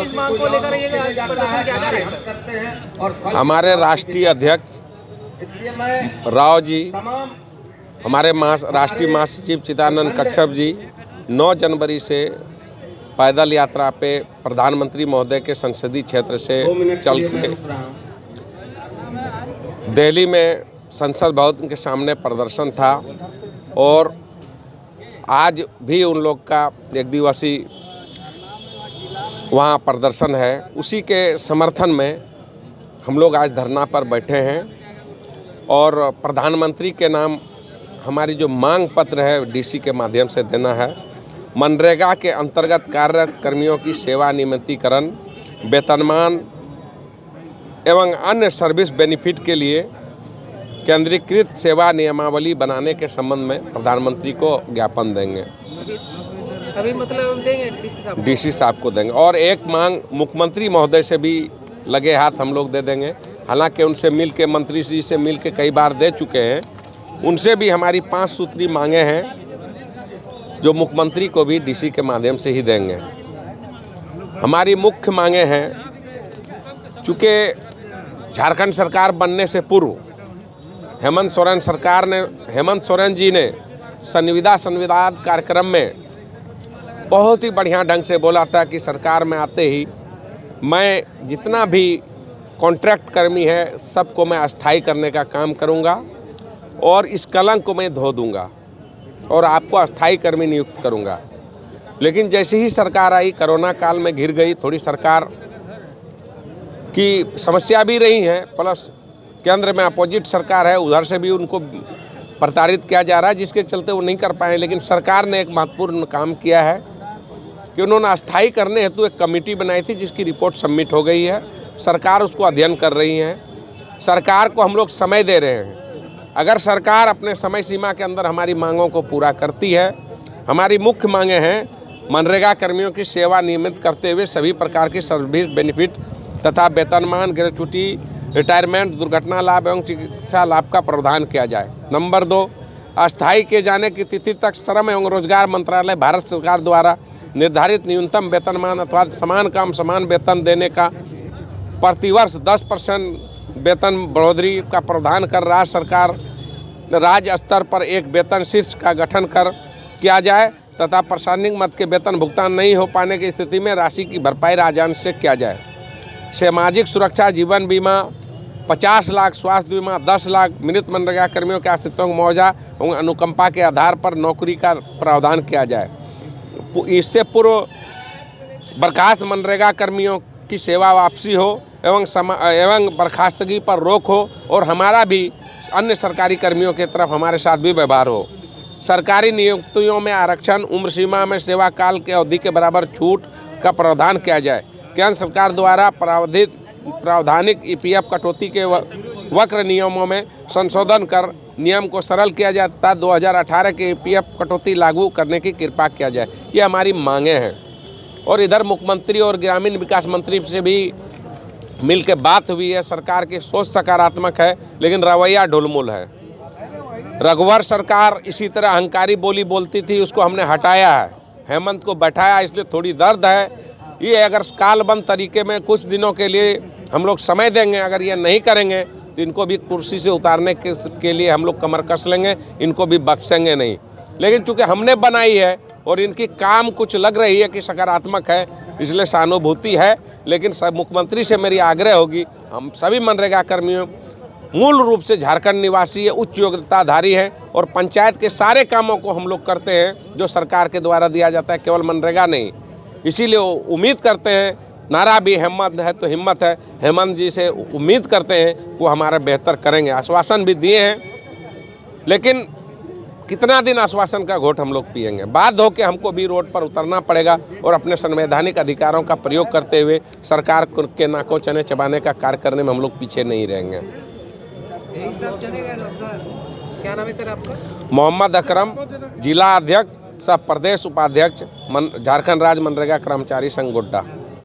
इस मांग को लेकर ये प्रदर्शन किया जा रहा है सर? हमारे राष्ट्रीय अध्यक्ष राव जी, हमारे राष्ट्रीय महासचिव चिदानंद कश्यप जी 9 जनवरी से पैदल यात्रा पे प्रधानमंत्री महोदय के संसदीय क्षेत्र से चल के दिल्ली में संसद भवन के सामने प्रदर्शन था और आज भी उन लोग का एक दिवसीय वहाँ प्रदर्शन है। उसी के समर्थन में हम लोग आज धरना पर बैठे हैं और प्रधानमंत्री के नाम हमारी जो मांग पत्र है डीसी के माध्यम से देना है। मनरेगा के अंतर्गत कार्यरत कर्मियों की सेवा नियमितीकरण, वेतनमान एवं अन्य सर्विस बेनिफिट के लिए केंद्रीकृत सेवा नियमावली बनाने के संबंध में प्रधानमंत्री को ज्ञापन देंगे। अभी मतलब देंगे डीसी साहब को देंगे और एक मांग मुख्यमंत्री महोदय से भी लगे हाथ हम लोग दे देंगे। हालांकि उनसे मिल के, मंत्री जी से मिल के कई बार दे चुके हैं। उनसे भी हमारी 5 सूत्री मांगे हैं जो मुख्यमंत्री को भी डीसी के माध्यम से ही देंगे। हमारी मुख्य मांगे हैं, चूँकि झारखंड सरकार बनने से पूर्व हेमंत सोरेन जी ने संविदा कार्यक्रम में बहुत ही बढ़िया ढंग से बोला था कि सरकार में आते ही मैं जितना भी कॉन्ट्रैक्ट कर्मी है सबको मैं अस्थायी करने का काम करूंगा और इस कलंक को मैं धो दूंगा और आपको अस्थायी कर्मी नियुक्त करूंगा। लेकिन जैसे ही सरकार आई, कोरोना काल में घिर गई, थोड़ी सरकार की समस्या भी रही है, प्लस केंद्र में अपोजिट सरकार है, उधर से भी उनको प्रताड़ित किया जा रहा है, जिसके चलते वो नहीं कर पाए। लेकिन सरकार ने एक महत्वपूर्ण काम किया है कि उन्होंने अस्थायी करने हेतु एक कमेटी बनाई थी जिसकी रिपोर्ट सबमिट हो गई है। सरकार उसको अध्ययन कर रही है। सरकार को हम लोग समय दे रहे हैं। अगर सरकार अपने समय सीमा के अंदर हमारी मांगों को पूरा करती है, हमारी मुख्य मांगे हैं मनरेगा कर्मियों की सेवा नियमित करते हुए सभी प्रकार की सर्विस बेनिफिट तथा वेतनमान, ग्रेच्युटी, रिटायरमेंट, दुर्घटना लाभ एवं चिकित्सा लाभ का प्रावधान किया जाए। नंबर 2, अस्थायी किए जाने की तिथि तक श्रम एवं रोजगार मंत्रालय भारत सरकार द्वारा निर्धारित न्यूनतम वेतनमान अथवा समान काम समान वेतन देने का प्रतिवर्ष 10% वेतन बढ़ोतरी का प्रावधान कर राज्य सरकार राज्य स्तर पर एक वेतन शीर्ष का गठन किया जाए तथा प्रशासनिक मद के वेतन भुगतान नहीं हो पाने की स्थिति में राशि की भरपाई राजस्व से किया जाए। सामाजिक सुरक्षा, जीवन बीमा 50 लाख, स्वास्थ्य बीमा 10 लाख, मृत मनरेगा कर्मियों के आश्रितों को मुआवजा एवं अनुकंपा के आधार पर नौकरी का प्रावधान किया जाए। इससे पूर्व बर्खास्त मनरेगा कर्मियों की सेवा वापसी हो एवं बर्खास्तगी पर रोक हो और हमारा भी अन्य सरकारी कर्मियों की तरफ हमारे साथ भी व्यवहार हो। सरकारी नियुक्तियों में आरक्षण, उम्र सीमा में सेवा काल के अवधि के बराबर छूट का प्रावधान किया जाए। केंद्र सरकार द्वारा प्रावधानिक ईपीएफ कटौती के वक्र नियमों में संशोधन कर नियम को सरल किया जाए तथा 2018 के ईपीएफ कटौती लागू करने की कृपा किया जाए। ये हमारी मांगे हैं। और इधर मुख्यमंत्री और ग्रामीण विकास मंत्री से भी मिल के बात हुई है। सरकार की सोच सकारात्मक है लेकिन रवैया ढुलमुल है। रघुवर सरकार इसी तरह अहंकारी बोली बोलती थी, उसको हमने हटाया है, हेमंत को बैठाया, इसलिए थोड़ी दर्द है। ये अगर कालबंद तरीके में कुछ दिनों के लिए हम लोग समय देंगे, अगर ये नहीं करेंगे तो इनको भी कुर्सी से उतारने के लिए हम लोग कमर कस लेंगे, इनको भी बख्शेंगे नहीं। लेकिन चूंकि हमने बनाई है और इनकी काम कुछ लग रही है कि सकारात्मक है, इसलिए सहानुभूति है। लेकिन सब मुख्यमंत्री से मेरी आग्रह होगी, हम सभी मनरेगा कर्मियों मूल रूप से झारखंड निवासी है, उच्च योग्यताधारी हैं और पंचायत के सारे कामों को हम लोग करते हैं जो सरकार के द्वारा दिया जाता है, केवल मनरेगा नहीं। इसीलिए उम्मीद करते हैं, नारा भी हिम्मत है तो हिम्मत है, हेमंत जी से उम्मीद करते हैं वो हमारा बेहतर करेंगे। आश्वासन भी दिए हैं, लेकिन कितना दिन आश्वासन का घोट हम लोग पिएंगे। बाध्य होकर हमको भी रोड पर उतरना पड़ेगा और अपने संवैधानिक अधिकारों का प्रयोग करते हुए सरकार के नाकों चने चबाने का कार्य करने में हम लोग पीछे नहीं रहेंगे। क्या नाम है सर आपका? मोहम्मद अकरम, जिला अध्यक्ष सह प्रदेश उपाध्यक्ष झारखंड राज्य मनरेगा कर्मचारी संघ गोड्डा।